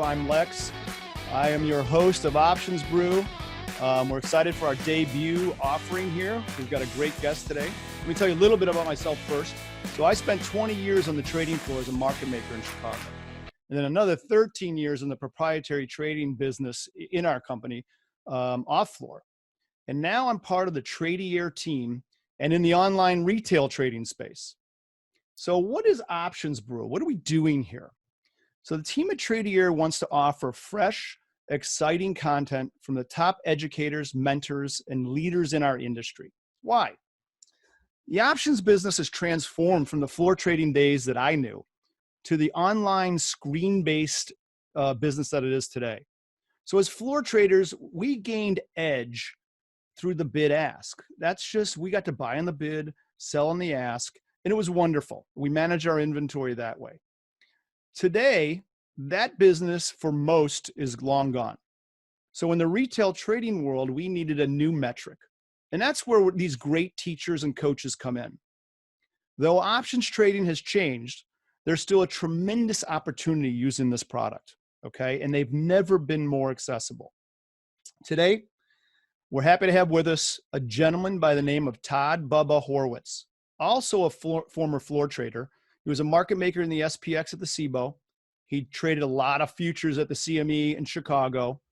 I'm Lex. I am your host of Options Brew. We're excited for our debut offering here. We've got a great guest today. Let me tell you a little bit about myself first. So I spent 20 years on the trading floor as a market maker in Chicago. And then another 13 years in the proprietary trading business in our company, off floor. And now I'm part of the Tradier team and in the online retail trading space. So what is Options Brew? What are we doing here? So the team at Tradier wants to offer fresh, exciting content from the top educators, mentors, and leaders in our industry. Why? The options business has transformed from the floor trading days that I knew to the online screen-based business that it is today. So as floor traders, we gained edge through the bid ask. That's just, we got to buy on the bid, sell on the ask, and it was wonderful. We manage our inventory that way. Today, that business for most is long gone. So in the retail trading world, we needed a new metric. And that's where these great teachers and coaches come in. Though options trading has changed, there's still a tremendous opportunity using this product, okay? And they've never been more accessible. Today, we're happy to have with us a gentleman by the name of Todd Bubba Horwitz, also a former floor trader. He was a market maker in the SPX at the CBOE. He traded a lot of futures at the CME in Chicago.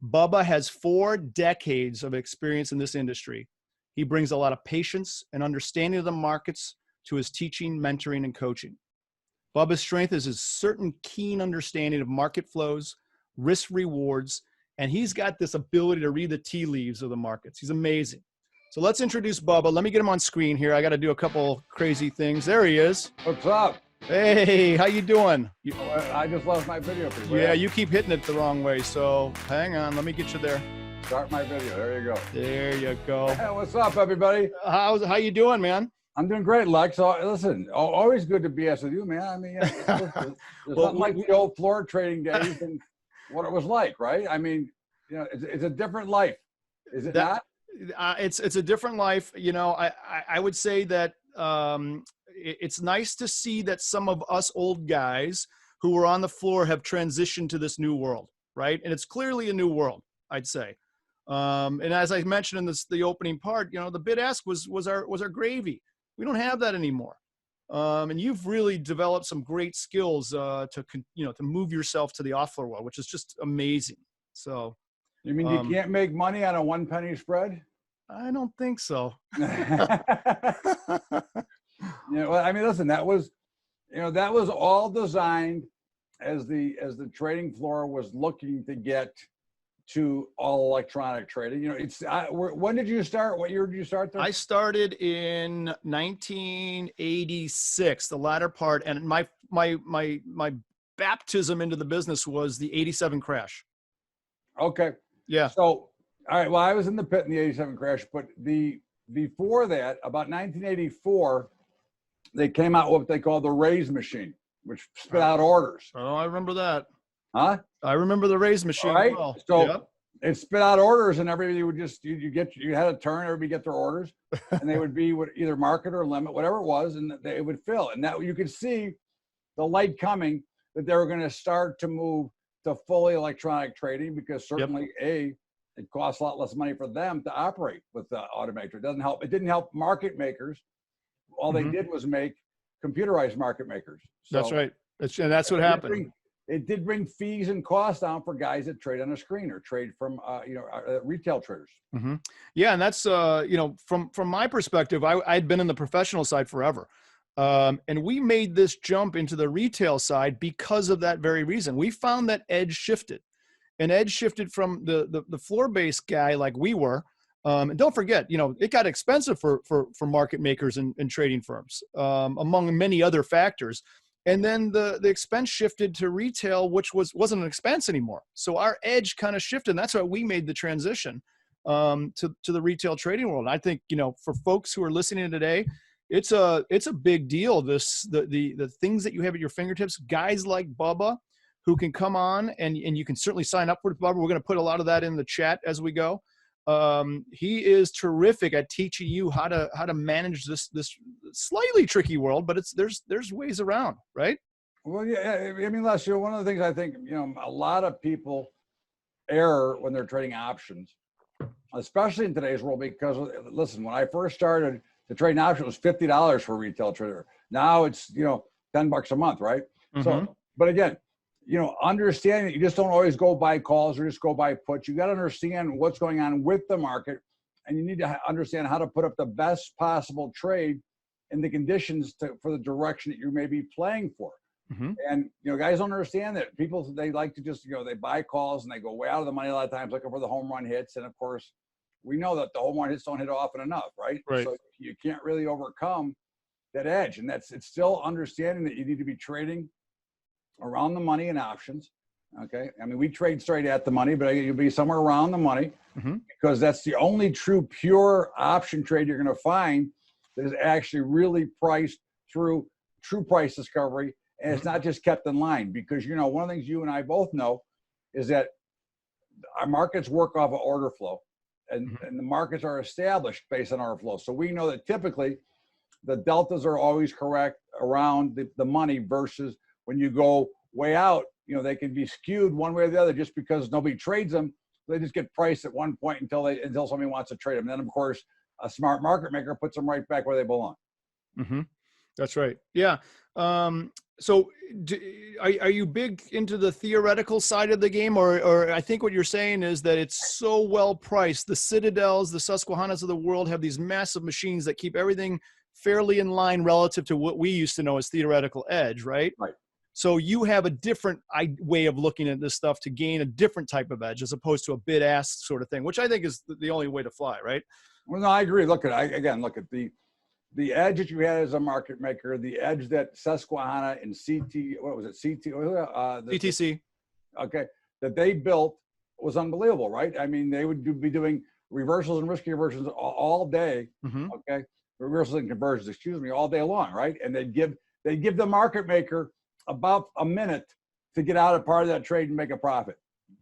Bubba has 4 decades of experience in this industry. He brings a lot of patience and understanding of the markets to his teaching, mentoring, and coaching. Bubba's strength is his certain keen understanding of market flows, risk rewards, and he's got this ability to read the tea leaves of the markets. He's amazing. So let's introduce Bubba. Let me get him on screen here. I got to do a couple crazy things. There he is. What's up? Hey, how you doing? I just lost my video for you. Yeah, you keep hitting it the wrong way. So hang on, let me get you there. Start my video. There you go. There you go. Hey, what's up, everybody? How you doing, man? I'm doing great, Lex. So, listen, always good to BS with you, man. I mean, there's nothing like the old floor trading days and what it was like, right? I mean, you know, it's a different life, is it not? It's a different life. You know, I would say that it's nice to see that some of us old guys who were on the floor have transitioned to this new world, right? And it's clearly a new world, I'd say. And as I mentioned in the opening part, you know, the bid ask was our gravy. We don't have that anymore. And you've really developed some great skills to move yourself to the off floor world, which is just amazing. So. You mean you can't make money on a 1 penny spread? I don't think so. Yeah, well, I mean, listen, that was all designed as the trading floor was looking to get to all electronic trading. You know, when did you start? What year did you start there? I started in 1986, the latter part, and my baptism into the business was the '87 crash. Okay. Yeah. So, all right. Well, I was in the pit in the '87 crash, but before that, about 1984, they came out with what they call the raise machine, which spit out orders. Oh, I remember that. Huh? I remember the raise machine. Right. Well. So yep. It spit out orders, and everybody would just you had a turn, everybody get their orders, and they would be either market or limit, whatever it was, and they would fill. And that you could see the light coming that they were going to start to move to fully electronic trading, because certainly it costs a lot less money for them to operate with the automator. It doesn't help. It didn't help market makers. All they did was make computerized market makers. So that's right. And that's what happened. It did bring fees and costs down for guys that trade on a screen or trade from retail traders. Mm-hmm. Yeah, and that's from my perspective, I'd been in the professional side forever. And we made this jump into the retail side because of that very reason. We found that edge shifted, and edge shifted from the floor-based guy like we were. And don't forget, you know, it got expensive for market makers and trading firms, among many other factors. And then the expense shifted to retail, which wasn't an expense anymore. So our edge kind of shifted. And that's why we made the transition to the retail trading world. And I think, you know, for folks who are listening today, it's a big deal. The things that you have at your fingertips, guys like Bubba, who can come on and you can certainly sign up for Bubba. We're going to put a lot of that in the chat as we go. He is terrific at teaching you how to manage this slightly tricky world, but there's ways around, right? Well, yeah, I mean, Les, one of the things I think, a lot of people err when they're trading options, especially in today's world, because listen, when I first started to trade an option, it was $50 for a retail trader. Now it's, $10 a month, right? Mm-hmm. So, but again, understanding that you just don't always go buy calls or just go buy puts. You got to understand what's going on with the market, and you need to understand how to put up the best possible trade in the conditions for the direction that you may be playing for. Mm-hmm. And, guys don't understand that. People, they like to just, they buy calls and they go way out of the money a lot of times looking for the home run hits. And of course, we know that the home run hits don't hit often enough, right? Right. So you can't really overcome that edge. And it's still understanding that you need to be trading around the money in options. Okay. I mean, we trade straight at the money, but you'll be somewhere around the money, mm-hmm. because that's the only true pure option trade you're going to find that is actually really priced through true price discovery. And it's not just kept in line, because, one of the things you and I both know is that our markets work off of order flow, and the markets are established based on order flow. So we know that typically the deltas are always correct around the money, versus when you go way out, they can be skewed one way or the other just because nobody trades them. They just get priced at one point until somebody wants to trade them. And then, of course, a smart market maker puts them right back where they belong. Mm-hmm. That's right. Yeah. So are you big into the theoretical side of the game, or I think what you're saying is that it's so well priced. The Citadels, the Susquehannas of the world have these massive machines that keep everything fairly in line relative to what we used to know as theoretical edge, right? Right. So you have a different way of looking at this stuff to gain a different type of edge, as opposed to a bid-ask sort of thing, which I think is the only way to fly, right? Well, no, I agree. Look at the edge that you had as a market maker, the edge that Susquehanna and CTC, okay, that they built was unbelievable, right? I mean, they would be doing reversals and risky reversals all day, mm-hmm. okay, reversals and conversions, excuse me, all day long, right? And they'd give the market maker about a minute to get out of part of that trade and make a profit,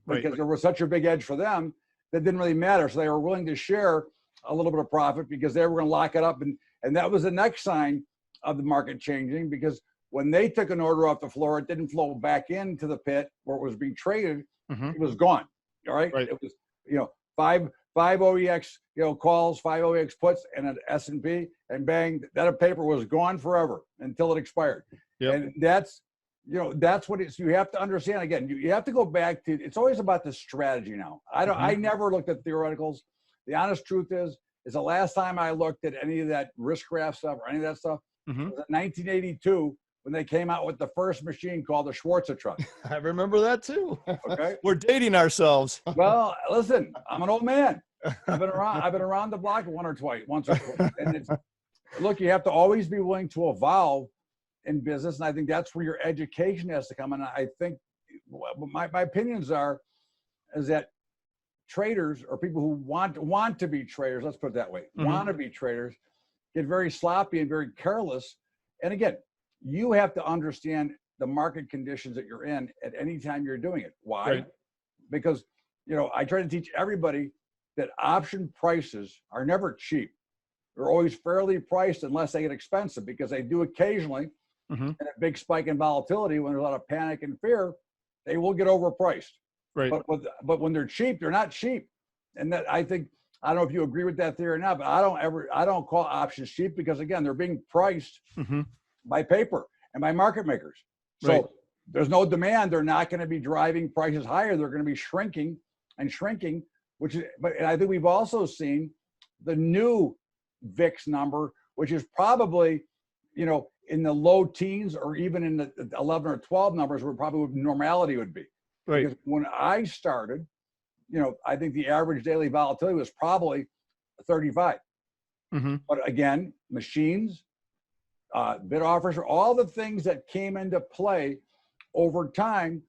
because there was such a big edge for them that didn't really matter. So they were willing to share a little bit of profit because they were going to lock it up. And that was the next sign of the market changing, because when they took an order off the floor, it didn't flow back into the pit where it was being traded. Mm-hmm. It was gone. All right. It was, five OEX, calls, 5 OEX puts, and an S&P, and bang, that paper was gone forever until it expired. Yep. And that's what it's, you have to understand. Again, you have to go back to, it's always about the strategy now. I never looked at theoreticals. The honest truth is the last time I looked at any of that risk graph stuff or any of that stuff was in 1982, when they came out with the first machine called the Schwarzschild. I remember that too. Okay. We're dating ourselves. Well, listen, I'm an old man. I've been around the block once or twice. And look, you have to always be willing to evolve in business. And I think that's where your education has to come. And I think my opinions is that traders, or people who want to be traders, let's put it that way, want to be traders, get very sloppy and very careless. And again, you have to understand the market conditions that you're in at any time you're doing it. Why? Right. Because, I try to teach everybody that option prices are never cheap. They're always fairly priced unless they get expensive, because they do occasionally, in a big spike in volatility, when there's a lot of panic and fear, they will get overpriced. Right. But when they're cheap, they're not cheap. And that, I think, I don't know if you agree with that theory or not, but I don't call options cheap, because again, they're being priced by paper and by market makers. So there's no demand. They're not going to be driving prices higher. They're going to be shrinking, and I think we've also seen the new VIX number, which is probably, in the low teens, or even in the 11 or 12 numbers, where probably normality would be. Right. Because when I started, I think the average daily volatility was probably 35. But again, machines, bid offers, all the things that came into play over time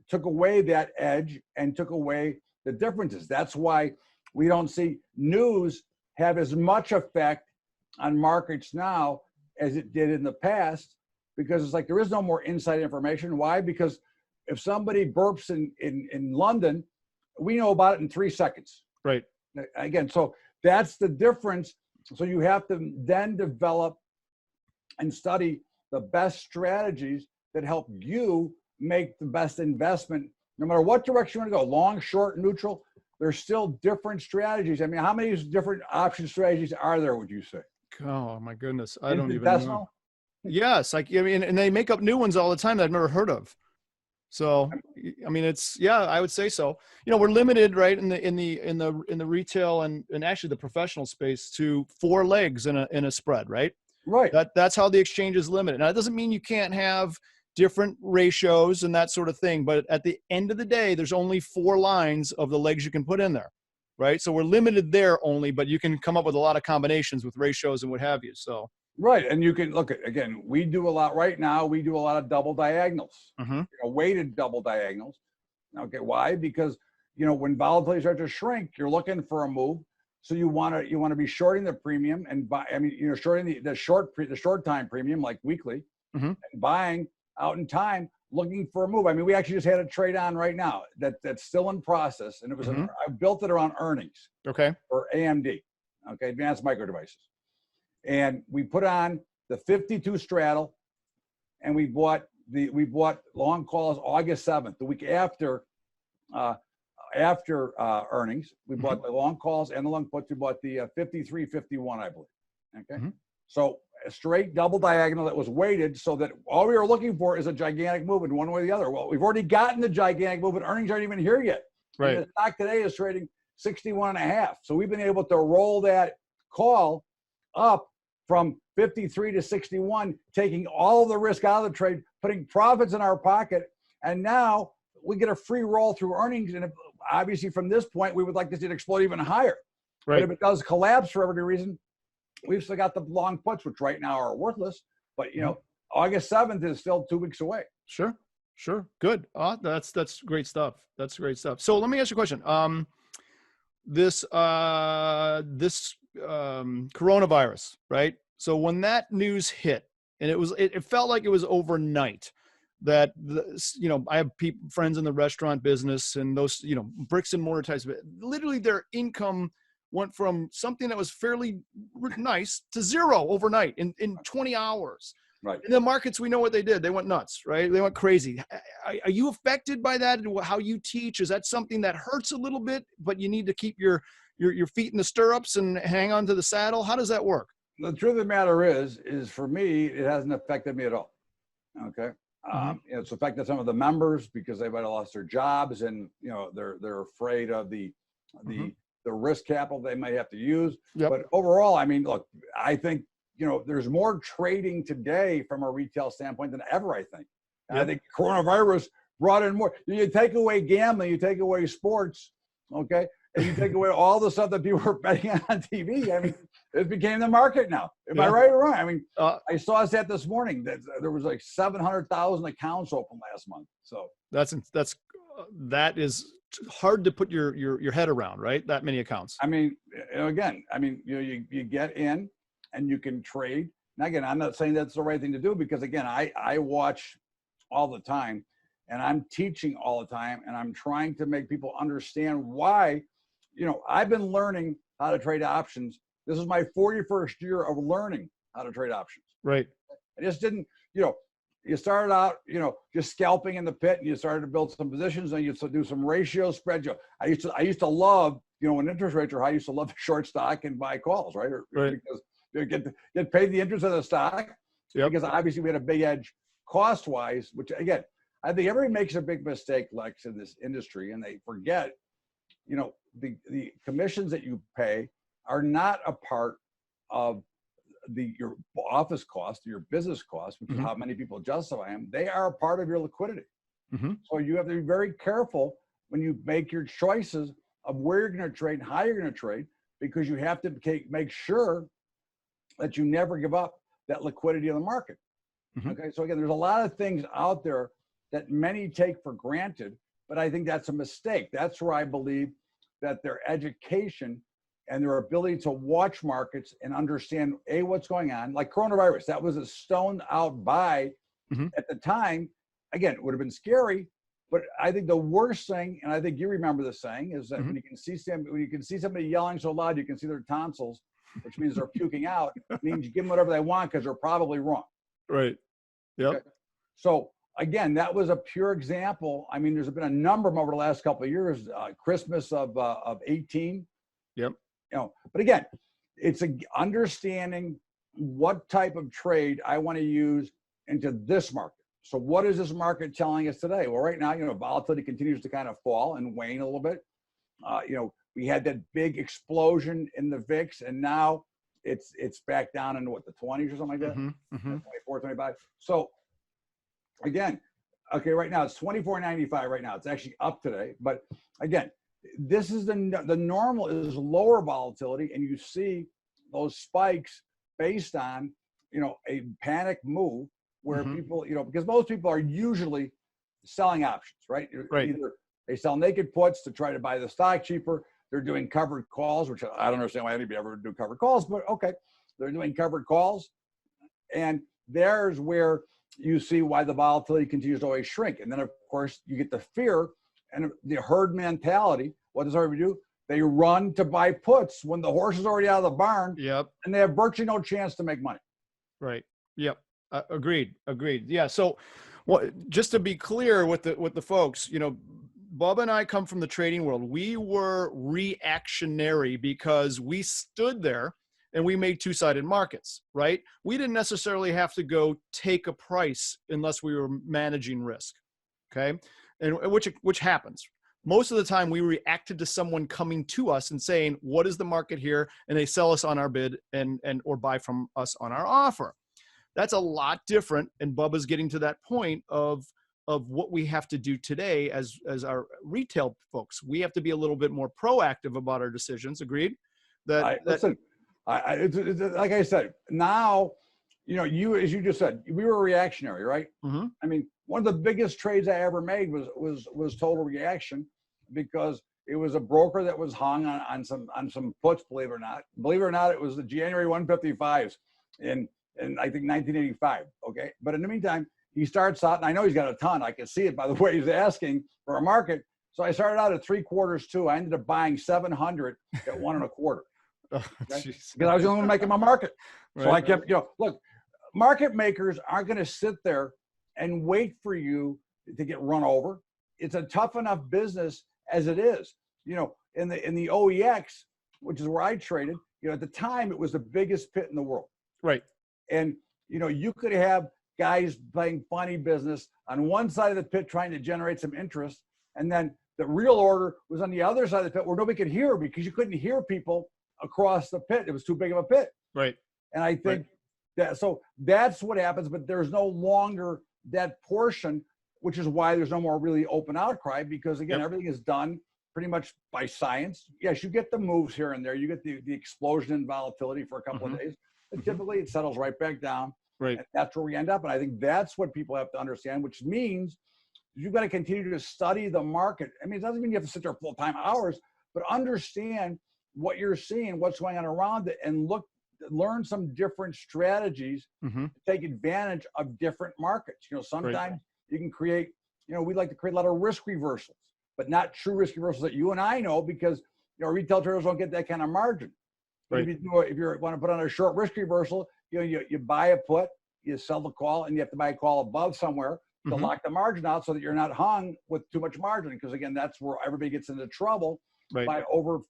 took away that edge and took away the differences. That's why we don't see news have as much effect on markets now as it did in the past, because it's like there is no more inside information. Why? Because if somebody burps in London, we know about it in 3 seconds. Right. Again, so that's the difference. So you have to then develop and study the best strategies that help you make the best investment, no matter what direction you want to go, long, short, neutral. There's still different strategies. I mean, how many different option strategies are there, would you say? Oh my goodness. I don't even Infinitesimal? know. Yes. I mean, and they make up new ones all the time that I've never heard of. So, I mean, it's, yeah, I would say so. You know, we're limited, right, in the retail and actually the professional space to 4 legs in a spread, right? Right. That's how the exchange is limited. Now, that doesn't mean you can't have different ratios and that sort of thing, but at the end of the day, there's only 4 lines of the legs you can put in there, right? So we're limited there only, but you can come up with a lot of combinations with ratios and what have you. So. Right. And you can look at, again, we do a lot right now. We do a lot of double diagonals, weighted double diagonals. Okay. Why? Because, when volatility starts to shrink, you're looking for a move. So you want to be shorting the premium and buy, shorting the short time premium, like weekly, and buying out in time, looking for a move. I mean, we actually just had a trade on right now that's still in process. And it was, I built it around earnings. Okay. For AMD. Okay. Advanced Micro Devices. And we put on the 52 straddle, and we bought long calls August 7th, the week after earnings. We bought the long calls and the long puts. We bought the 53, 51, I believe. Okay, so a straight double diagonal that was weighted, so that all we were looking for is a gigantic move in one way or the other. Well, we've already gotten the gigantic move, and earnings aren't even here yet. Right. And the stock today is trading 61.5. So we've been able to roll that call up from 53 to 61, taking all the risk out of the trade, putting profits in our pocket, and now we get a free roll through earnings. And obviously from this point, we would like to see it explode even higher. Right. But if it does collapse for every reason, we've still got the long puts, which right now are worthless. But August 7th is still 2 weeks away. Sure. Good. That's great stuff. That's great stuff. So let me ask you a question. This coronavirus, right? So when that news hit, and it felt like it was overnight, that I have friends in the restaurant business, and those bricks and mortar types of it, literally their income went from something that was fairly nice to zero overnight in 20 hours. Right. In the markets, we know what they did. They went nuts, right? They went crazy. Are you affected by that? How you teach? Is that something that hurts a little bit, but you need to keep your feet in the stirrups and hang on to the saddle? How does that work? The truth of the matter is for me, it hasn't affected me at all. Okay. It's affected some of the members because they might have lost their jobs, and they're afraid of the risk capital they may have to use. Yep. But overall, I mean, look, I think there's more trading today from a retail standpoint than ever, I think. Yep. I think coronavirus brought in more. You take away gambling, you take away sports, okay? And you take away all the stuff that people were betting on TV. I mean, it became the market now. Am I right or wrong? I mean, I saw a stat this morning that there was like 700,000 accounts open last month. So that is hard to put your head around, right? That many accounts. I mean, again, you get in and you can trade. Now, again, I'm not saying that's the right thing to do, because again, I watch all the time, and I'm teaching all the time, and I'm trying to make people understand why. I've been learning how to trade options. This is my 41st year of learning how to trade options. Right. I just didn't, you started out, just scalping in the pit, and you started to build some positions, and you used to do some ratio spread. I used to love, when interest rates are high, I used to love short stock and buy calls, right? Because you get paid the interest of the stock. Yep. Because obviously we had a big edge cost-wise, which again, I think everybody makes a big mistake, Lex, in this industry, and they forget, the commissions that you pay are not a part of your office cost, your business cost, which is how many people justify them. They are a part of your liquidity. So you have to be very careful when you make your choices of where you're going to trade and how you're going to trade, because you have to make sure that you never give up that liquidity in the market. Okay, so again, there's a lot of things out there that many take for granted, but I think that's a mistake. That's where I believe that their education and their ability to watch markets and understand what's going on, like coronavirus, that was a stoned out buy at the time. Again, it would have been scary, but I think the worst thing, and I think you remember the saying, is that when you can see somebody yelling so loud you can see their tonsils, which means they're puking out, means you give them whatever they want because they're probably wrong. Right. Yep. Okay? So again, that was a pure example. I mean, there's been a number of them over the last couple of years, Christmas of 18. Yep. You know, but again, it's understanding what type of trade I want to use into this market. So what is this market telling us today? Well, right now, you know, volatility continues to kind of fall and wane a little bit. You know, we had that big explosion in the VIX, and now it's back down into what, the 20s or something like that? 24, 25. So again, okay, right now it's 24.95 right now. It's actually up today. But again, this is the normal is lower volatility, and you see those spikes based on, you know, a panic move where people, you know, because most people are usually selling options, right? Right. Either they sell naked puts to try to buy the stock cheaper. They're doing covered calls, which I don't understand why anybody ever do covered calls, but okay, they're doing covered calls. And there's where you see why the volatility continues to always shrink. And then, of course, you get the fear and the herd mentality. What does everybody do? They run to buy puts when the horse is already out of the barn. Yep. And they have virtually no chance to make money. Right. Yep. Agreed. Yeah. So, just to be clear with the folks, you know, Bubba and I come from the trading world. We were reactionary because we stood there and we made two-sided markets, right? We didn't necessarily have to go take a price unless we were managing risk. Okay. And which happens. Most of the time we reacted to someone coming to us and saying, what is the market here? And they sell us on our bid or buy from us on our offer. That's a lot different. And Bubba's getting to that point of what we have to do today as our retail folks. We have to be a little bit more proactive about our decisions. Agreed? Listen, it's like I said, now, you know, as you just said, we were reactionary, right? I mean, one of the biggest trades I ever made was total reaction, because it was a broker that was hung on some puts, believe it or not. Believe it or not, it was the January 155s in I think 1985. Okay. But in the meantime, he starts out, and I know he's got a ton. I can see it by the way he's asking for a market. So I started out at 3/4 too. I ended up buying 700 at 1 1/4. Oh, okay? Because I was the only one making my market. So I kept, you know, look, market makers aren't going to sit there and wait for you to get run over. It's a tough enough business as it is. You know, in the OEX, which is where I traded, you know, at the time it was the biggest pit in the world. Right. And, you know, you could have guys playing funny business on one side of the pit trying to generate some interest, and then the real order was on the other side of the pit where nobody could hear, because you couldn't hear people across the pit. It was too big of a pit. Right. And I think so that's what happens, but there's no longer that portion, which is why there's no more really open outcry, because again, everything is done pretty much by science. Yes, you get the moves here and there. You get the explosion in volatility for a couple of days, but typically it settles right back down. Right. And that's where we end up. And I think that's what people have to understand, which means you've got to continue to study the market. I mean, it doesn't mean you have to sit there full-time hours, but understand what you're seeing, what's going on around it, and learn some different strategies to take advantage of different markets. You know, sometimes you can create, you know, we like to create a lot of risk reversals, but not true risk reversals that you and I know, because, you know, retail traders don't get that kind of margin. But if you want to put on a short risk reversal, you know, you buy a put, you sell the call, and you have to buy a call above somewhere to lock the margin out so that you're not hung with too much margin. Because again, that's where everybody gets into trouble by over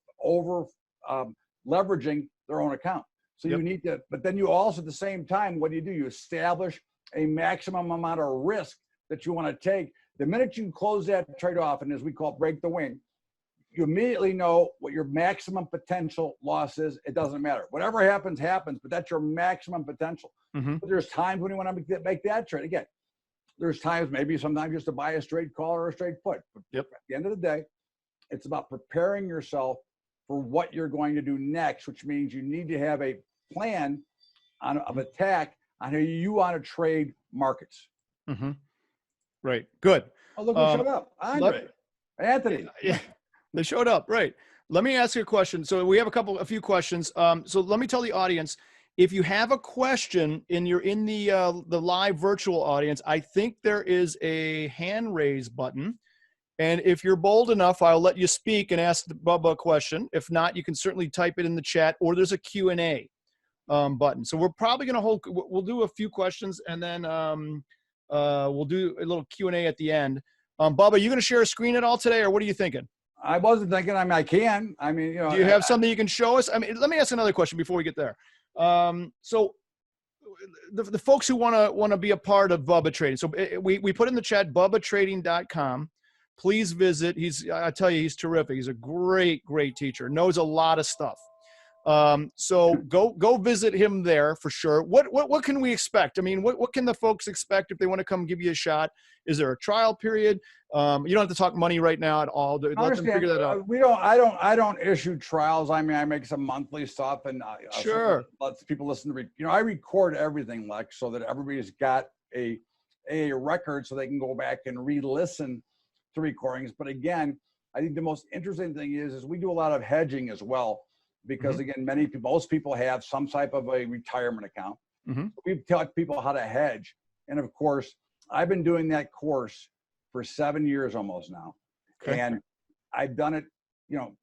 leveraging their own account. So you need to, but then you also at the same time, what do? You establish a maximum amount of risk that you want to take. The minute you close that trade off, and as we call it, break the wing, you immediately know what your maximum potential loss is. It doesn't matter. Whatever happens, happens, but that's your maximum potential. But there's times when you want to make that trade. Again, there's times, maybe sometimes just to buy a straight call or a straight put. But at the end of the day, it's about preparing yourself for what you're going to do next, which means you need to have a plan of attack on how you want to trade markets. Right. Good. Oh, look who showed up. Andre. Anthony. Yeah. They showed up, right? Let me ask you a question. So we have a few questions. So let me tell the audience, if you have a question and you're in the live virtual audience, I think there is a hand raise button. And if you're bold enough, I'll let you speak and ask Bubba a question. If not, you can certainly type it in the chat, or there's a Q&A button. So we're probably going to we'll do a few questions, and then We'll do a little Q&A at the end. Bubba, you going to share a screen at all today, or what are you thinking? I wasn't thinking. I mean, I can. I mean, you know. Do you have something you can show us? I mean, let me ask another question before we get there. So the folks who want to be a part of Bubba Trading. So we put in the chat, bubbatrading.com. Please visit. I tell you, he's terrific. He's a great teacher. Knows a lot of stuff. So go visit him there for sure. What can we expect? I mean, what can the folks expect if they want to come give you a shot? Is there a trial period? You don't have to talk money right now at all. Let them figure that out. I don't issue trials. I mean, I make some monthly stuff and sure. Let people listen to, you know, I record everything, Lex, so that everybody's got a record so they can go back and re-listen to recordings. But again, I think the most interesting thing is we do a lot of hedging as well. Because again, most people have some type of a retirement account. We've taught people how to hedge. And of course, I've been doing that course for 7 years almost now. Okay. And I've done it, you know,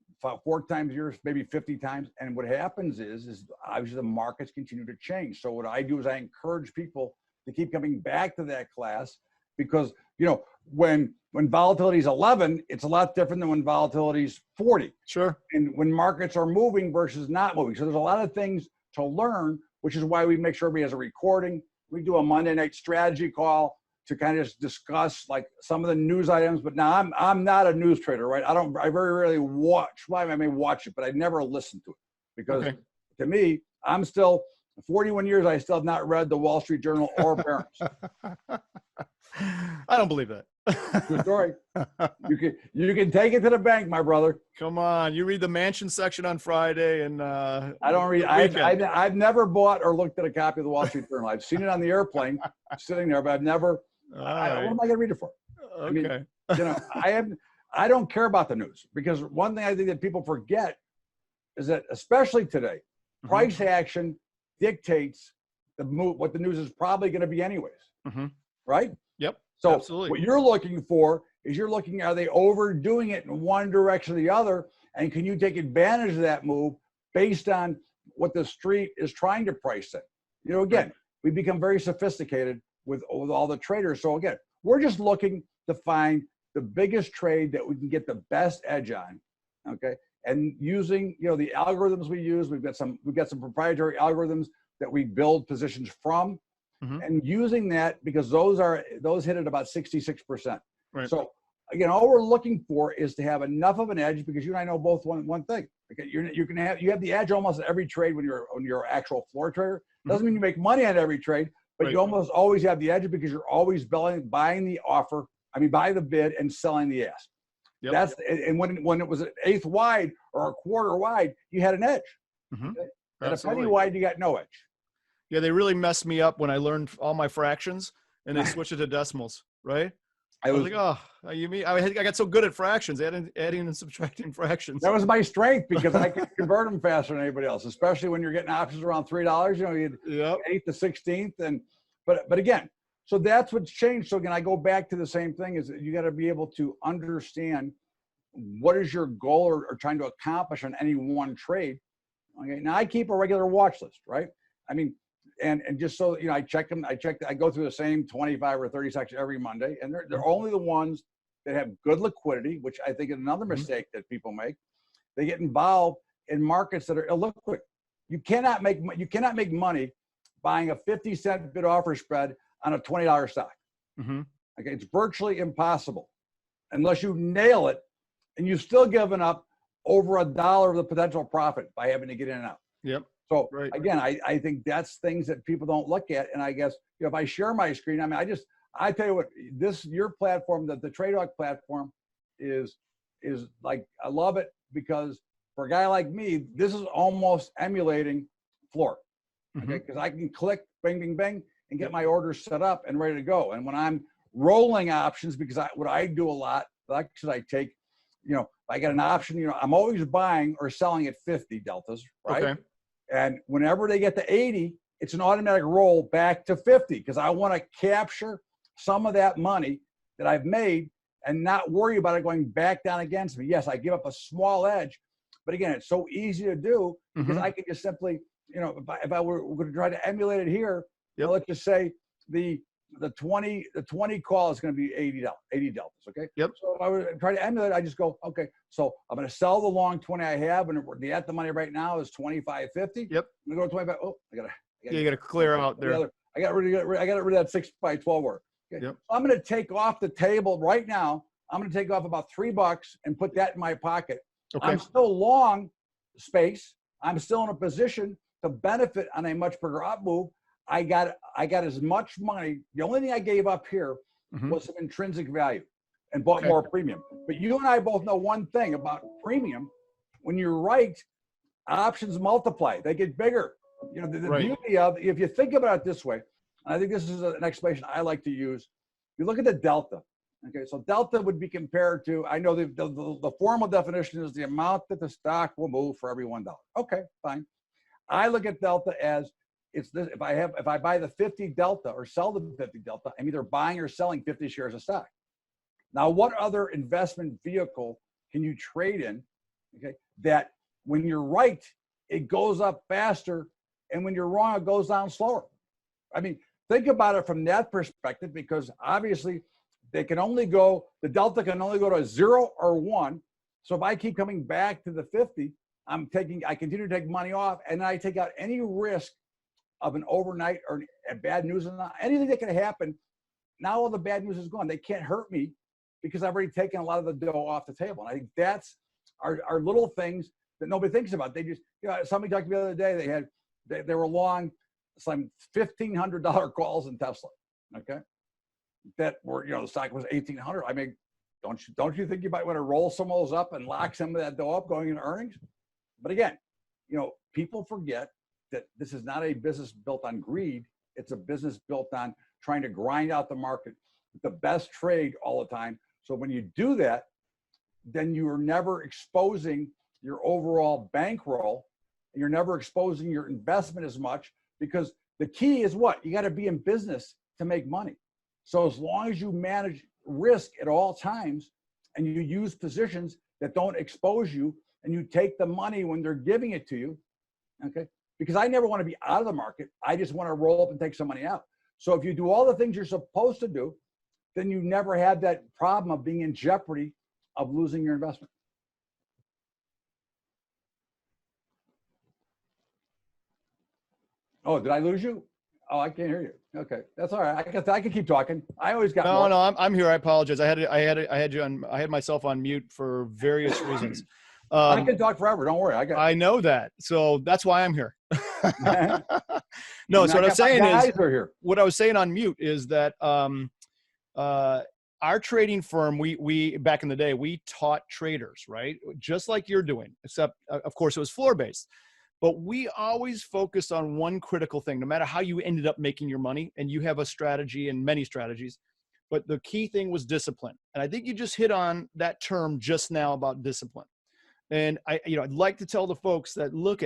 4 times a year, maybe 50 times. And what happens is obviously the markets continue to change. So what I do is I encourage people to keep coming back to that class because, you know, when volatility is 11, it's a lot different than when volatility is 40. Sure. And when markets are moving versus not moving. So there's a lot of things to learn, which is why we make sure everybody has a recording. We do a Monday night strategy call to kind of just discuss like some of the news items. But now I'm not a news trader, right? I very rarely watch. Well, I may watch it, but I never listen to it because to me, I'm still 41 years. I still have not read the Wall Street Journal or Barron's. I don't believe that. True story. You can take it to the bank, my brother. Come on, you read the Mansion section on Friday, and I don't read. I've never bought or looked at a copy of the Wall Street Journal. I've seen it on the airplane, sitting there, but I've never. What am I going to read it for? Okay. I mean, you know, I don't care about the news because one thing I think that people forget is that, especially today, price action dictates what the news is probably going to be anyways. Right? Yep. So absolutely. What you're looking for is are they overdoing it in one direction or the other? And can you take advantage of that move based on what the street is trying to price it? You know, again, we become very sophisticated with all the traders. So again, we're just looking to find the biggest trade that we can get the best edge on. Okay. And using, you know, the algorithms we use, we've got some proprietary algorithms that we build positions from. And using that because those hit at about 66%. Right. So again, all we're looking for is to have enough of an edge because you and I know both one thing. Okay, you have the edge almost at every trade when you're an actual floor trader. Doesn't mean you make money on every trade, but you almost always have the edge because you're always buying the offer. I mean, buy the bid and selling the ask. Yep. And when it was an eighth wide or a quarter wide, you had an edge. Okay? At a penny wide, you got no edge. Yeah, they really messed me up when I learned all my fractions and they switched it to decimals, right? I was like, oh, you mean I got so good at fractions, adding and subtracting fractions. That was my strength because I could convert them faster than anybody else, especially when you're getting options around $3. You know, you had 8th to 16th, but again, so that's what's changed. So again, I go back to the same thing: is that you got to be able to understand what is your goal or trying to accomplish on any one trade. Okay, now I keep a regular watch list, right? I mean. And just so you know, I go through the same 25 or 30 sections every Monday, and they're only the ones that have good liquidity, which I think is another mistake that people make. They get involved in markets that are illiquid. You cannot make money buying a 50-cent bid offer spread on a $20 stock. Okay, it's virtually impossible unless you nail it, and you've still given up over $1 of the potential profit by having to get in and out. Yep. So again, I think that's things that people don't look at. And I guess, you know, if I share my screen, I mean, I tell you what, your platform, the TradeHawk platform is like, I love it because for a guy like me, this is almost emulating floor. Okay. Cause I can click, bing, bing, bing, and get my orders set up and ready to go. And when I'm rolling options, because what I do a lot, because I take, you know, I get an option, you know, I'm always buying or selling at 50 deltas, right? Okay. And whenever they get to 80, it's an automatic roll back to 50 because I want to capture some of that money that I've made and not worry about it going back down against me. Yes, I give up a small edge, but again, it's so easy to do because I can just simply, you know, if I were going to try to emulate it here, you know, let's just say the the 20 call is going to be 80 deltas. Okay. Yep. So if I would try to emulate, I just go, okay, so I'm going to sell the long 20 I have, and the at the money right now is 25.50. Yep. I'm going to go to 25. Oh, You got to clear out there. I got rid of that 6x12 work. Okay. Yep. So I'm going to take off the table right now. I'm going to take off about $3 and put that in my pocket. Okay. I'm still long space. I'm still in a position to benefit on a much bigger up move. I got as much money. The only thing I gave up here was some intrinsic value and bought more premium. But you and I both know one thing about premium. When you're right, options multiply. They get bigger. You know, the beauty of, if you think about it this way, and I think this is an explanation I like to use. You look at the delta. Okay, so delta would be compared to, I know the formal definition is the amount that the stock will move for every $1. Okay, fine. I look at delta as it's this. If I buy the 50 delta or sell the 50 delta, I'm either buying or selling 50 shares of stock. Now, what other investment vehicle can you trade in? Okay, that when you're right, it goes up faster, and when you're wrong, it goes down slower. I mean, think about it from that perspective, because obviously the delta can only go to 0 or 1. So if I keep coming back to the 50, I continue to take money off, and I take out any risk of an overnight or bad news, and anything that can happen. Now all the bad news is gone. They can't hurt me because I've already taken a lot of the dough off the table. And I think that's our little things that nobody thinks about. They just, somebody talked to me the other day. They were long some $1,500 calls in Tesla. Okay, that were, the stock was 1,800. I mean, don't you think you might want to roll some of those up and lock some of that dough up going into earnings? But again, people forget that this is not a business built on greed. It's a business built on trying to grind out the market with the best trade all the time. So when you do that, then you are never exposing your overall bankroll, and you're never exposing your investment as much, because the key is what? You got to be in business to make money. So as long as you manage risk at all times, and you use positions that don't expose you, and you take the money when they're giving it to you, okay? Because I never want to be out of the market. I just want to roll up and take some money out. So if you do all the things you're supposed to do, then you never have that problem of being in jeopardy of losing your investment. Oh, did I lose you? Oh, I can't hear you. Okay, that's all right. I guess I can keep talking. I always got no. I'm here. I apologize. I had myself on mute for various reasons. I can talk forever. Don't worry. I know that. So that's why I'm here. No, so what I'm saying is, what I was saying on mute is that our trading firm, we back in the day, we taught traders, right? Just like you're doing, except of course it was floor based. But we always focused on one critical thing, no matter how you ended up making your money, and you have a strategy and many strategies, but the key thing was discipline. And I think you just hit on that term just now about discipline. And I'd like to tell the folks that, look,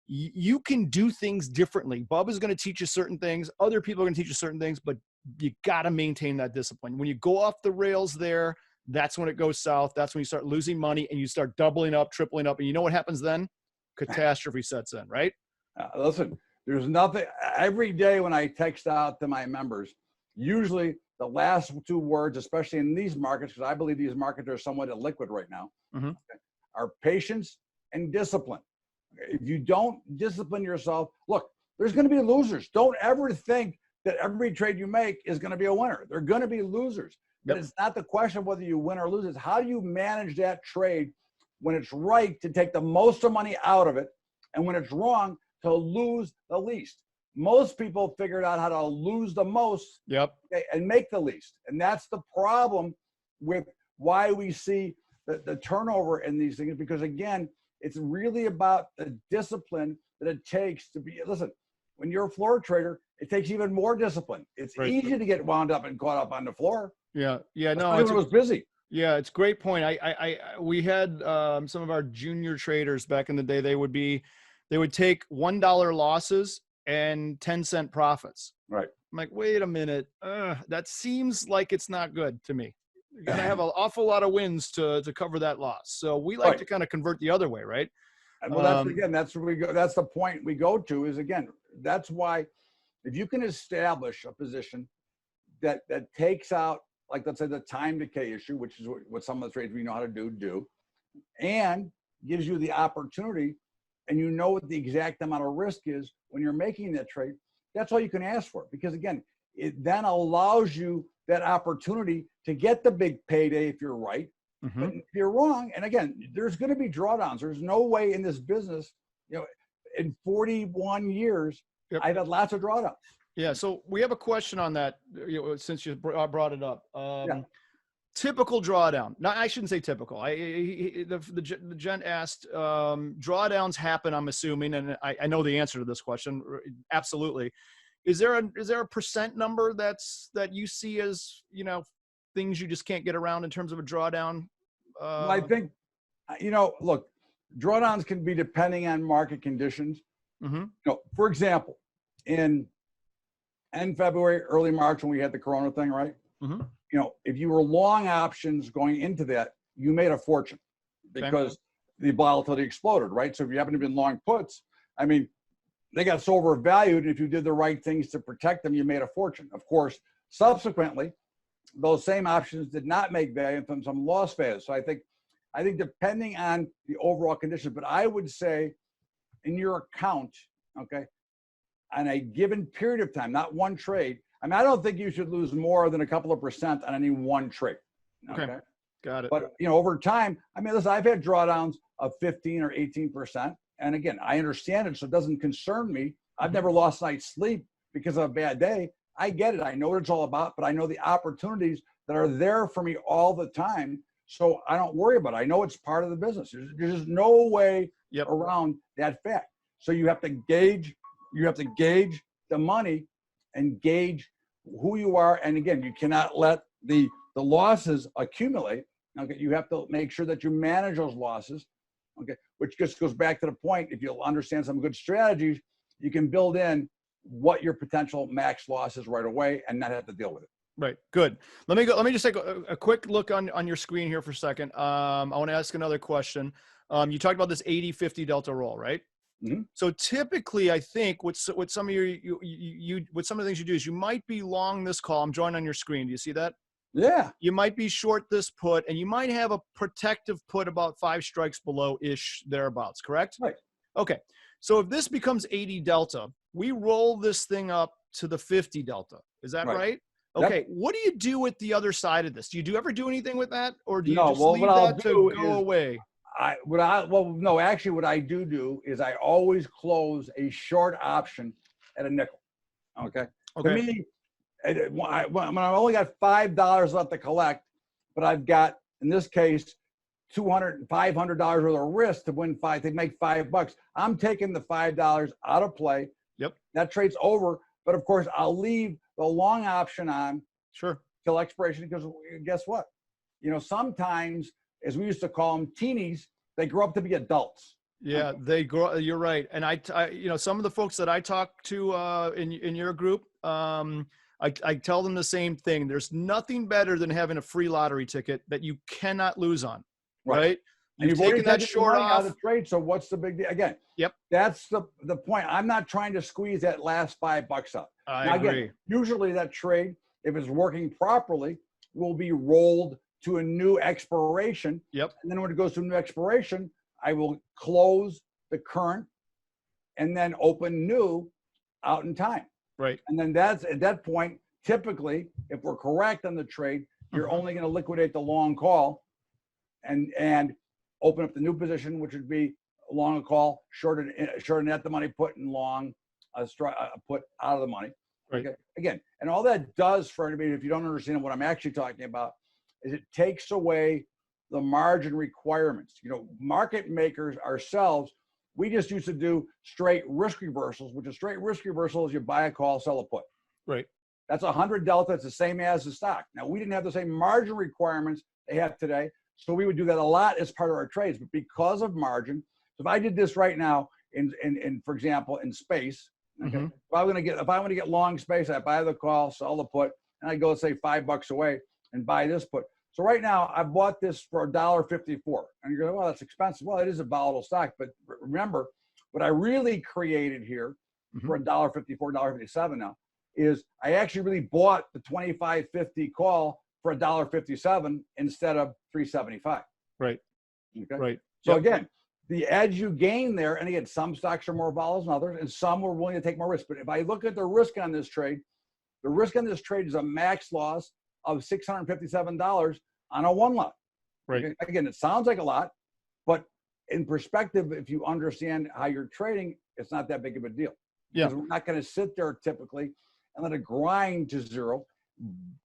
you can do things differently. Bubba's going to teach you certain things. Other people are going to teach you certain things, but you got to maintain that discipline. When you go off the rails there, that's when it goes south. That's when you start losing money, and you start doubling up, tripling up. And you know what happens then? Catastrophe sets in, right? Listen, there's nothing. Every day when I text out to my members, usually the last 2 words, especially in these markets, because I believe these markets are somewhat illiquid right now, are patience and discipline. If you don't discipline yourself, look, there's going to be losers. Don't ever think that every trade you make is going to be a winner. They're going to be losers. But it's not the question of whether you win or lose. It's how do you manage that trade when it's right to take the most of money out of it, and when it's wrong to lose the least. Most people figured out how to lose the most and make the least. And that's the problem with why we see the turnover in these things, because again, it's really about the discipline that it takes to be, listen, when you're a floor trader, it takes even more discipline. It's easy to get wound up and caught up on the floor. No, it was busy. Yeah, it's a great point. We had some of our junior traders back in the day. They would take $1 losses and 10-cent profits. Right. I'm like, wait a minute, that seems like it's not good to me. You got to have an awful lot of wins to cover that loss. So we like to kind of convert the other way, right? Well, that's where we go. That's the point we go to. Is again, that's why if you can establish a position that takes out, like, let's say the time decay issue, which is what some of the trades we know how to do, and gives you the opportunity, and you know what the exact amount of risk is when you're making that trade. That's all you can ask for, because again, it then allows you that opportunity to get the big payday if you're right. Mm-hmm. But if you're wrong, and again, there's going to be drawdowns. There's no way in this business, in 41 years, Yep. I've had lots of drawdowns. Yeah. So we have a question on that, since you brought it up. Yeah. Typical drawdown. No, I shouldn't say typical. The gent asked, drawdowns happen, I'm assuming, and I know the answer to this question. Absolutely. Is there a percent number that you see as, things you just can't get around in terms of a drawdown? Well, I think, look, drawdowns can be depending on market conditions. Mm-hmm. For example, in end February, early March, when we had the Corona thing, right? Mm-hmm. If you were long options going into that, you made a fortune because the volatility exploded, right? So if you happen to be in long puts, I mean, they got so overvalued. If you did the right things to protect them, you made a fortune. Of course, subsequently, those same options did not make value from some loss phase. So I think depending on the overall conditions, but I would say in your account, okay, on a given period of time, not one trade. I mean, I don't think you should lose more than a couple of percent on any one trade. Okay. Got it. But over time, I mean, listen, I've had drawdowns of 15 or 18%. And again, I understand it, so it doesn't concern me. I've never lost night's sleep because of a bad day. I get it. I know what it's all about, but I know the opportunities that are there for me all the time. So I don't worry about it. I know it's part of the business. There's just no way around that fact. So you have to gauge the money and gauge who you are. And again, you cannot let the losses accumulate. Okay, you have to make sure that you manage those losses. Okay, which just goes back to the point. If you'll understand some good strategies, you can build in what your potential max loss is right away and not have to deal with it. Right. Good. Let me just take a quick look on your screen here for a second. I want to ask another question. You talked about this 80-50 delta roll, right? Mm-hmm. So typically, I think what some of what some of the things you do is you might be long this call. I'm drawing on your screen. Do you see that? Yeah. You might be short this put, and you might have a protective put about 5 strikes below-ish, thereabouts, correct? Right. Okay. So if this becomes 80 delta, we roll this thing up to the 50 delta. Is that right? Okay. Yep. What do you do with the other side of this? Do you ever do anything with that, or do you just leave that to go away? What I do is I always close a short option at a nickel. Okay. To me, when I only got $5 left to collect, but I've got, in this case, $200, $500 worth of risk to win to make $5. I'm taking the $5 out of play. Yep. That trade's over. But of course, I'll leave the long option on till expiration, because guess what? Sometimes, as we used to call them, teenies, they grow up to be adults. Yeah, they grow. You're right. And I some of the folks that I talk to in your group, I tell them the same thing. There's nothing better than having a free lottery ticket that you cannot lose on, right? You've taken that short off of the trade, so what's the big deal? Again, that's the point. I'm not trying to squeeze that last $5 up. I agree. Again, usually that trade, if it's working properly, will be rolled to a new expiration. Yep. And then when it goes to a new expiration, I will close the current and then open new out in time. Right. And then that's at that point, typically, if we're correct on the trade, you're only going to liquidate the long call and open up the new position, which would be long a call, shorted at the money, put in long, put out of the money. Right. Okay. Again, and all that does for anybody, if you don't understand what I'm actually talking about, is it takes away the margin requirements. Market makers ourselves, we just used to do straight risk reversals, which is straight risk reversal is you buy a call, sell a put. Right. That's 100 delta. It's the same as the stock. Now, we didn't have the same margin requirements they have today. So we would do that a lot as part of our trades, but because of margin, so if I did this right now in for example, in space, okay, if I want to get long space, I buy the call, sell the put, and I go, say, $5 away and buy this put. So right now I bought this for $1.54, and you're going, well, that's expensive. Well, it is a volatile stock, but remember what I really created here for $1.54, $1.57 now is I actually really bought the 25.50 call for $1.57 instead of $3.75. Right. Okay. Right. So again, the edge you gain there, and again, some stocks are more volatile than others, and some are willing to take more risk. But if I look at the risk on this trade, the risk on this trade is a max loss of $657 on a one lot. Right. Okay? Again, it sounds like a lot, but in perspective, if you understand how you're trading, it's not that big of a deal. Yeah. Because we're not going to sit there typically and let it grind to zero.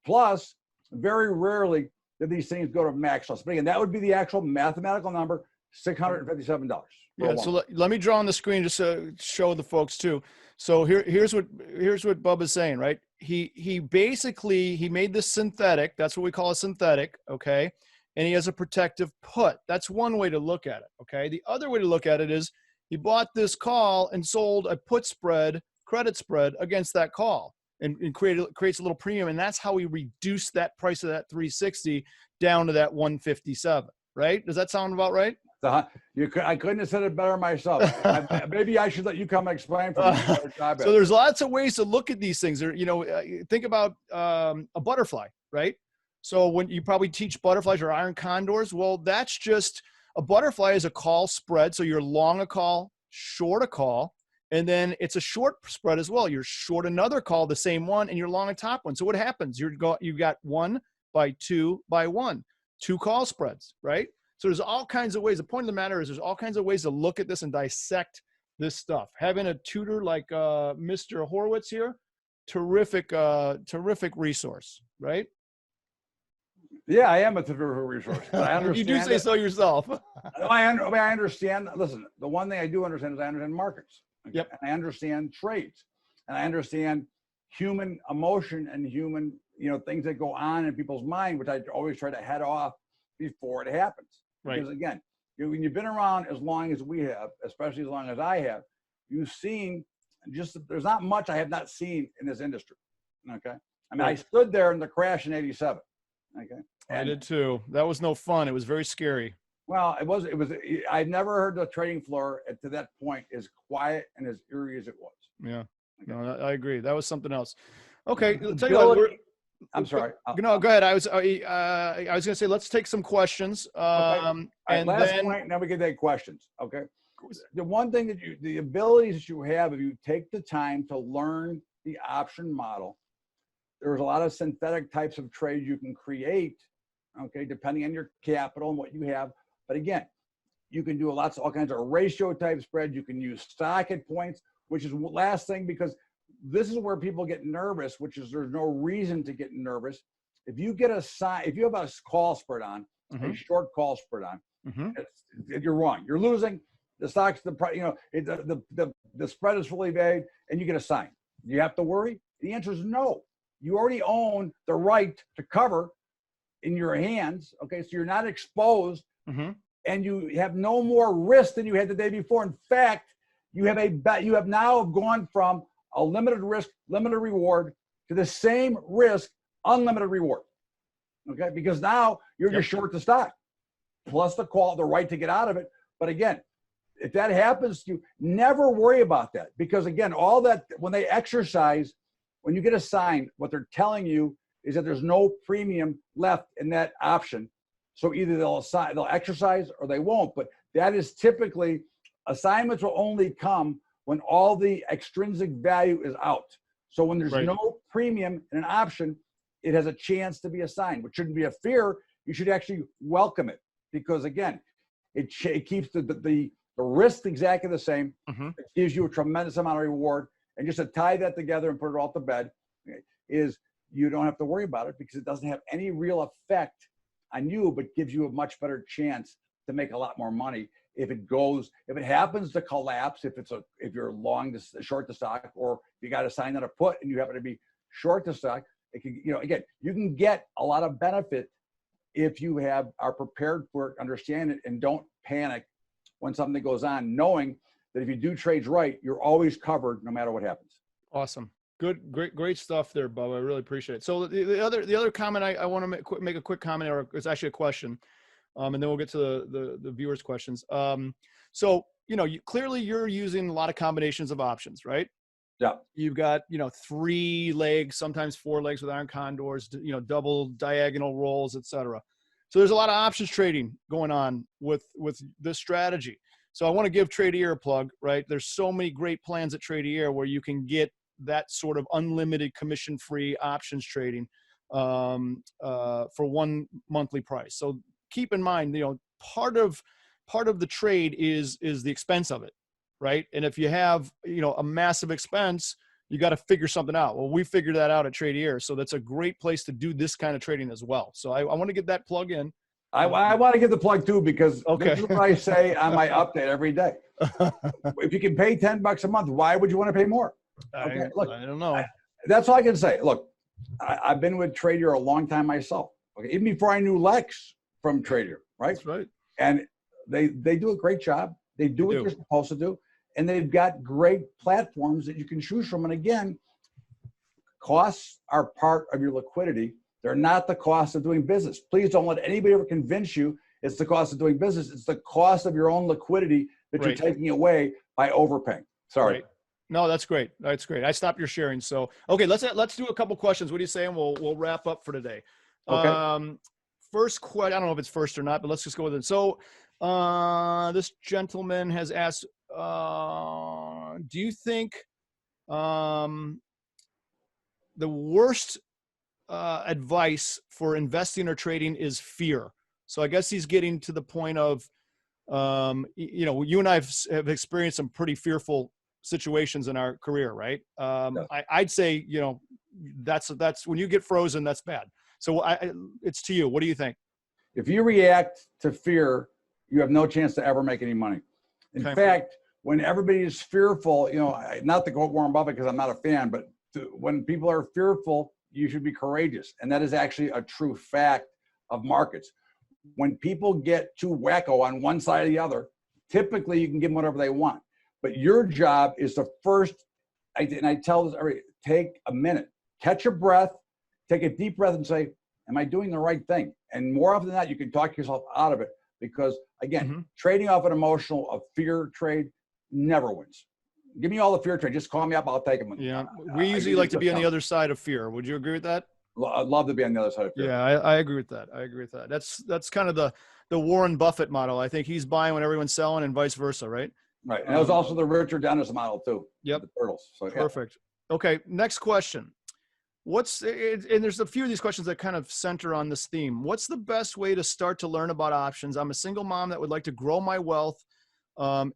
Plus, very rarely do these things go to max loss. But again, that would be the actual mathematical number, $657. Yeah. So let me draw on the screen just to show the folks too. So here's what Bubba's saying, right? He basically, he made this synthetic. That's what we call a synthetic. Okay. And he has a protective put. That's one way to look at it. Okay. The other way to look at it is he bought this call and sold a put spread, credit spread against that call, and creates a little premium. And that's how he reduced that price of that 360 down to that 157. Right? Does that sound about right? I couldn't have said it better myself. Maybe I should let you come and explain for me. So there's lots of ways to look at these things. Think about a butterfly, right? So when you probably teach butterflies or iron condors, well, that's just a butterfly is a call spread. So you're long a call, short a call, and then it's a short spread as well. You're short another call, the same one, and you're long a top one. So what happens? You got 1 by 2 by 1, 2 call spreads, right? So there's all kinds of ways. The point of the matter is there's all kinds of ways to look at this and dissect this stuff. Having a tutor like Mr. Horwitz here, terrific resource, right? Yeah, I am a terrific resource. I understand. You do say so yourself. I understand. Listen, the one thing I do understand is I understand markets. Okay? Yep. And I understand trades, and I understand human emotion and human, things that go on in people's mind, which I always try to head off before it happens. Right. Because again, when you've been around as long as we have, especially as long as I have, you've seen there's not much I have not seen in this industry. Okay. I mean, I stood there in the crash in '87. Okay. I did too. That was no fun. It was very scary. Well, I've never heard the trading floor to that point as quiet and as eerie as it was. Yeah. Okay. No, I agree. That was something else. Okay. I'll tell you what, I'm sorry. No, go ahead. I was going to say, let's take some questions. Okay. And last point, now we can take questions. Okay. The one thing the abilities that you have, if you take the time to learn the option model, there's a lot of synthetic types of trades you can create. Okay. Depending on your capital and what you have. But again, you can do all kinds of ratio type spreads. You can use stock at points, which is the last thing, because this is where people get nervous, which is there's no reason to get nervous. If you get if you have a call spread on, a short call spread on, you're wrong. You're losing. The stock's the spread is fully vague, and you get a sign. Do you have to worry? The answer is no. You already own the right to cover in your hands. Okay, so you're not exposed, and you have no more risk than you had the day before. In fact, you have now gone from a limited risk, limited reward to the same risk, unlimited reward. Okay, because now you're just short the stock, plus the right to get out of it. But again, if that happens to you, never worry about that, because again, all that when they exercise, when you get a sign, what they're telling you is that there's no premium left in that option. So either they'll exercise or they won't. But that is typically, assignments will only come when all the extrinsic value is out. So when there's no premium in an option, it has a chance to be assigned, which shouldn't be a fear. You should actually welcome it, because again, it keeps the risk exactly the same. It gives you a tremendous amount of reward. And just to tie that together and put it all to bed is you don't have to worry about it, because it doesn't have any real effect on you, but gives you a much better chance to make a lot more money if it happens to collapse, if you're short the stock, or if you got to sign on a put and you happen to be short the stock, it can, again, you can get a lot of benefit if you are prepared for it, understand it, and don't panic when something goes on, knowing that if you do trades right, you're always covered no matter what happens. Awesome. Good, great stuff there, Bubba. I really appreciate it. So the other comment I want to make a quick comment, or it's actually a question, and then we'll get to the viewers' questions. So clearly you're using a lot of combinations of options, right? Yeah. You've got, 3 legs, sometimes 4 legs with iron condors, double diagonal rolls, etc. So there's a lot of options trading going on with this strategy. So I want to give Tradier a plug, right? There's so many great plans at Tradier where you can get that sort of unlimited commission-free options trading for one monthly price. So keep in mind, part of the trade is the expense of it, right? And if you have, a massive expense, you got to figure something out. Well, we figured that out at Tradier. So that's a great place to do this kind of trading as well. So I want to get that plug in. I want to give the plug too, because Okay. this is what I say on my update every day. If you can pay $10 a month, why would you want to pay more? Okay, look, I don't know. That's all I can say. Look, I've been with Tradier a long time myself. Okay, even before I knew Lex from Tradier, right? That's right. And they do a great job. They do what they're supposed to do. And they've got great platforms that you can choose from. And again, costs are part of your liquidity. They're not the cost of doing business. Please don't let anybody ever convince you it's the cost of doing business. It's the cost of your own liquidity that you're taking away by overpaying. Sorry. Right. No, that's great. That's great. I stopped your sharing. So, okay, let's do a couple questions. What do you say? And we'll wrap up for today. Okay. First question, I don't know if it's first or not, but let's just go with it. So, this gentleman has asked, do you think the worst advice for investing or trading is fear? So I guess he's getting to the point of, you and I have experienced some pretty fearful situations in our career, right? I'd say, that's when you get frozen, that's bad. So it's to you. What do you think? If you react to fear, you have no chance to ever make any money. In fact, when everybody is fearful, not to quote Warren Buffett because I'm not a fan, but when people are fearful, you should be courageous. And that is actually a true fact of markets. When people get too wacko on one side or the other, typically you can give them whatever they want. But your job is to first, and I tell this take a minute, catch your breath, take a deep breath and say, am I doing the right thing? And more often than not, you can talk yourself out of it because, again, trading off an emotional, a fear trade never wins. Give me all the fear trade. Just call me up. I'll take them. Yeah. We usually like to be on the other side of fear. Would you agree with that? I'd love to be on the other side of fear. Yeah, I agree with that. I agree with that. That's kind of the Warren Buffett model. I think he's buying when everyone's selling and vice versa, right? Right. And that was also the Richard Dennis model too. Yep. The turtles. So, perfect. Yeah. Okay. Next question. And there's a few of these questions that kind of center on this theme. What's the best way to start to learn about options? I'm a single mom that would like to grow my wealth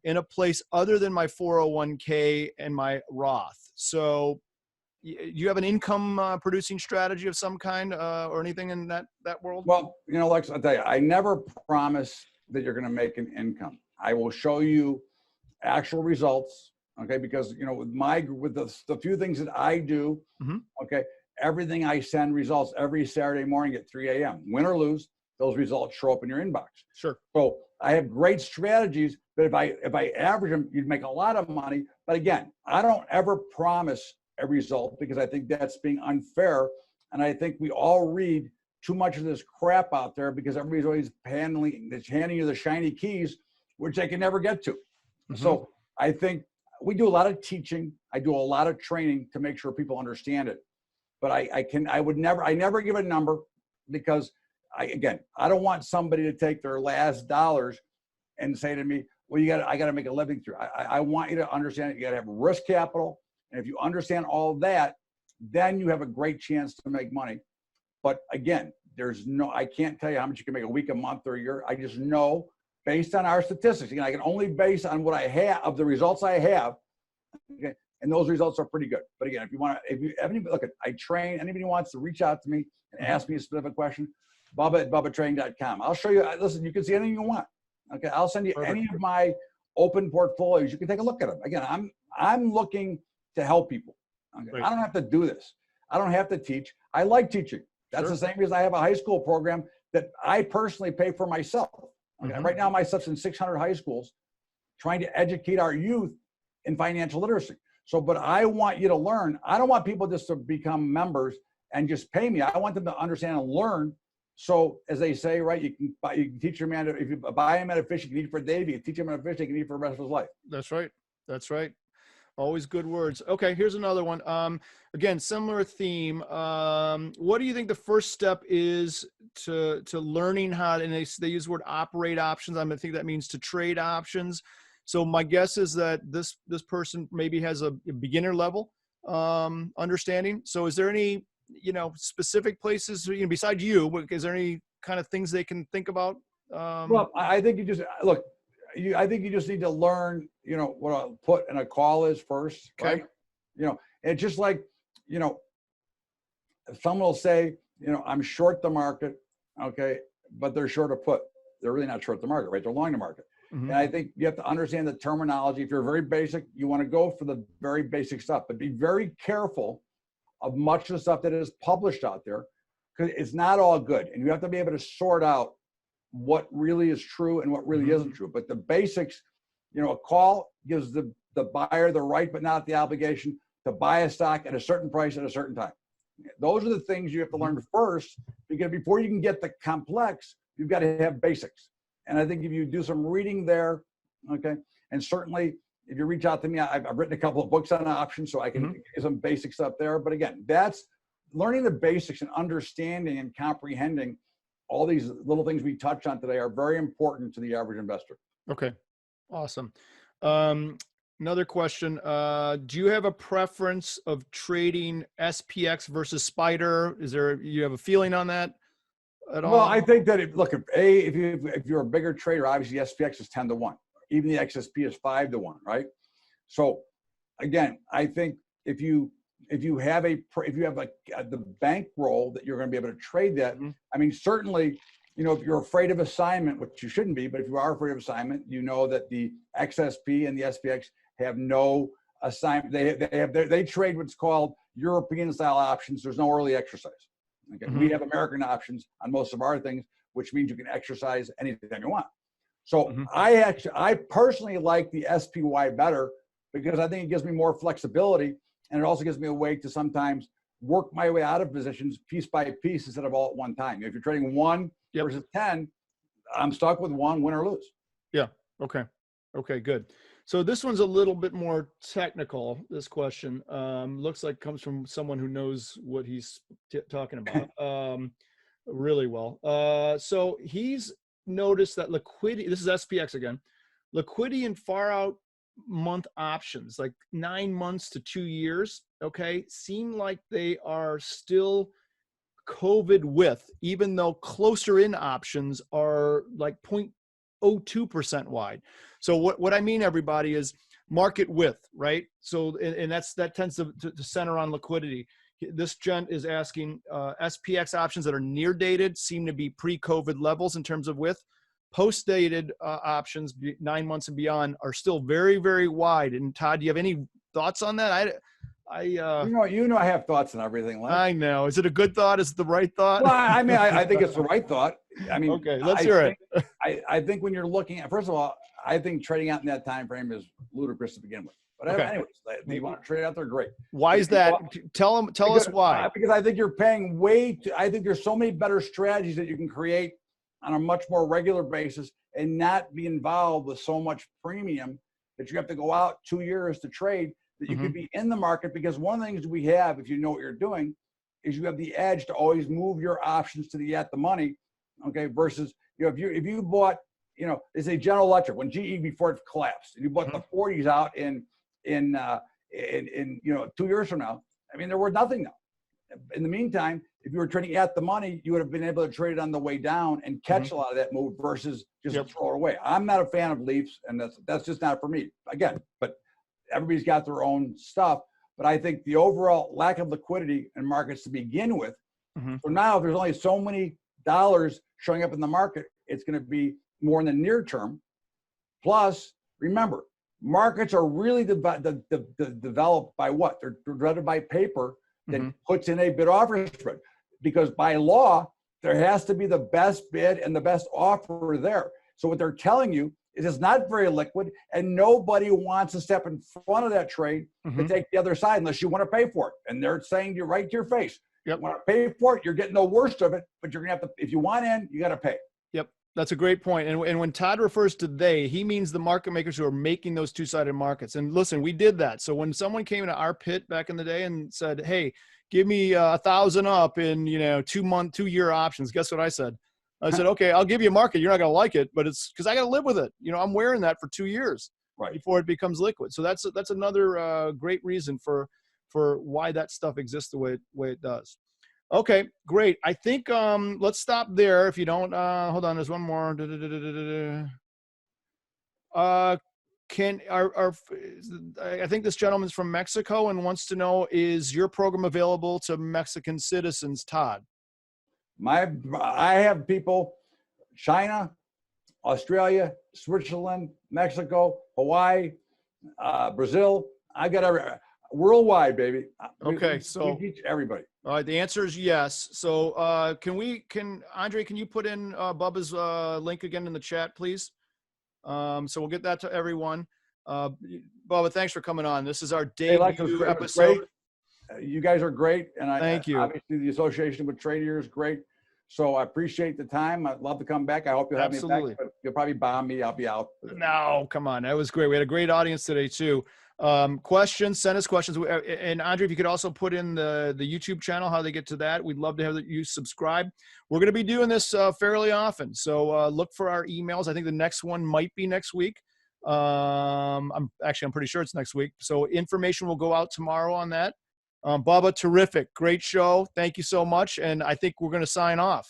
in a place other than my 401k and my Roth. So you have an income producing strategy of some kind or anything in that world? Well, Lex, I'll tell you, I never promise that you're going to make an income. I will show you actual results. Okay. Because, with the few things that I do, okay, everything I send results every Saturday morning at 3 a.m. Win or lose, those results show up in your inbox. Sure. So I have great strategies, but if I average them, you'd make a lot of money. But again, I don't ever promise a result because I think that's being unfair. And I think we all read too much of this crap out there because everybody's always handing you the shiny keys, which they can never get to. So I think we do a lot of teaching. I do a lot of training to make sure people understand it. But I never give a number because I don't want somebody to take their last dollars and say to me, well, I got to make a living through. I want you to understand it. You got to have risk capital. And if you understand all that, then you have a great chance to make money. But again, I can't tell you how much you can make a week, a month, or a year. I just know based on our statistics. Again, I can only base on what I have of the results I have. Okay. And those results are pretty good. But again, I train. Anybody wants to reach out to me and ask me a specific question, Bubba@bubbatraining.com. I'll show you. Listen, you can see anything you want. Okay. I'll send you any of my open portfolios. You can take a look at them. Again, I'm looking to help people. Okay. I don't have to do this. I don't have to teach. I like teaching. That's the same reason I have a high school program that I personally pay for myself. Okay. Right now, my stuff's in 600 high schools trying to educate our youth in financial literacy. So, but I want you to learn. I don't want people just to become members and just pay me. I want them to understand and learn. So as they say, right, you can teach your man, if you buy him at a fish, you can eat for a day. If you teach him at a fish, they can eat for the rest of his life. That's right. That's right. Always good words. Okay, here's another one. Again, similar theme. What do you think the first step is to learning how, and they use the word operate options. I'm gonna think that means to trade options. So my guess is that this person maybe has a beginner level understanding. So is there any, specific places, besides you, is there any kind of things they can think about? Well, I think you just look. I think you just need to learn. What a put and a call is first, Okay. right? It's just like, someone will say, I'm short the market, okay, but they're short a put. They're really not short the market, right? They're long the market. Mm-hmm. And I think you have to understand the terminology. If you're very basic, you want to go for the very basic stuff, but be very careful of much of the stuff that is published out there, because it's not all good. And you have to be able to sort out what really is true and what really Mm-hmm. isn't true. But the basics, a call gives the buyer the right, but not the obligation to buy a stock at a certain price at a certain time. Those are the things you have to learn first, because before you can get the complex, you've got to have basics. And I think if you do some reading there, okay, and certainly if you reach out to me, I've written a couple of books on options, so I can get some basic stuff there. But again, that's learning the basics and understanding and comprehending all these little things we touched on today are very important to the average investor. Okay, awesome. Another question. Do you have a preference of trading SPX versus Spider? You have a feeling on that at all? Well, I think that if you're a bigger trader, obviously SPX is 10-1. Even the XSP is 5-1, right? So again, I think if you have the bankroll that you're going to be able to trade that, I mean, certainly, if you're afraid of assignment, which you shouldn't be, but if you are afraid of assignment, that the XSP and the SPX have no assignment. They trade what's called European style options. There's no early exercise. Okay, we have American options on most of our things, which means you can exercise anytime you want. So I personally like the SPY better, because I think it gives me more flexibility, and it also gives me a way to sometimes work my way out of positions piece by piece instead of all at one time. If you're trading 1 versus 10, I'm stuck with 1, win or lose. Yeah. Okay. Okay, good. So this one's a little bit more technical. This question looks like comes from someone who knows what he's talking about really well. So he's noticed that liquidity, this is SPX again, liquidity in far out month options, like 9 months to 2 years, okay, seem like they are still COVID width, even though closer in options are like 0.02% wide. So what I mean, everybody, is market width, right? So, and that tends to center on liquidity. This gent is asking SPX options that are near dated seem to be pre-COVID levels in terms of width. Post-dated options, 9 months and beyond, are still very, very wide. And Todd, do you have any thoughts on that? I have thoughts on everything. Len. I know. Is it a good thought? Is it the right thought? Well, I mean, I think it's the right thought. I mean, okay, let's hear it. I think when you're looking at, first of all, I think trading out in that time frame is ludicrous to begin with. But anyways, if you want to trade out there, great. Why is that? Tell us why. Because I think you're paying I think there's so many better strategies that you can create on a much more regular basis and not be involved with so much premium that you have to go out 2 years to trade, that you could be in the market. Because one of the things we have, if you know what you're doing, is you have the edge to always move your options to the at the money, okay, versus, if you bought, it's a General Electric, when GE, before it collapsed, and you bought the 40s out in 2 years from now, I mean, they're worth nothing now. In the meantime, if you were trading at the money, you would have been able to trade it on the way down and catch a lot of that move versus just throw it away. I'm not a fan of leaps, and that's just not for me. Again, but everybody's got their own stuff. But I think the overall lack of liquidity in markets to begin with. So now, if there's only so many dollars showing up in the market, it's going to be more in the near term. Plus, remember, markets are really developed by what? They're driven by paper that puts in a bid offer spread, because by law, there has to be the best bid and the best offer there. So what they're telling you is it's not very liquid, and nobody wants to step in front of that trade to take the other side unless you want to pay for it. And they're saying to you right to your face, you want to pay for it, you're getting the worst of it, but you're going to have to, if you want in, you got to pay. That's a great point. And when Todd refers to they, he means the market makers who are making those two-sided markets. And listen, we did that. So when someone came into our pit back in the day and said, hey, give me 1,000 up in, 2-year options. Guess what I said? I said, okay, I'll give you a market. You're not going to like it, but it's because I got to live with it. I'm wearing that for 2 years before it becomes liquid. So that's another great reason for why that stuff exists the way it does. Okay, great. I think let's stop there. If you don't, hold on. There's one more. I think this gentleman's from Mexico and wants to know, is your program available to Mexican citizens, Todd? I have people, China, Australia, Switzerland, Mexico, Hawaii, Brazil. I got worldwide, baby. Okay, we teach everybody. All right, the answer is yes. So Andre, can you put in Bubba's link again in the chat, please? So we'll get that to everyone. Bubba, thanks for coming on. This is our debut episode. You guys are great. And thank you. Obviously, the association with Trade Ear is great. So I appreciate the time. I'd love to come back. I hope you'll have me back, but you'll probably bomb me. I'll be out. No, come on. That was great. We had a great audience today too. Questions, send us questions. And Andre, if you could also put in the YouTube channel, how they get to that. We'd love to have you subscribe. We're going to be doing this fairly often. So look for our emails. I think the next one might be next week. I'm pretty sure it's next week. So information will go out tomorrow on that. Bubba, terrific. Great show. Thank you so much. And I think we're going to sign off.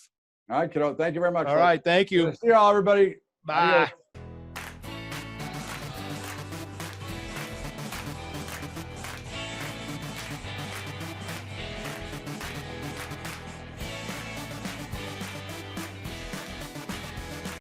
All right, kiddo. Thank you very much. All right. Thank you. See you all, everybody. Bye. Adios.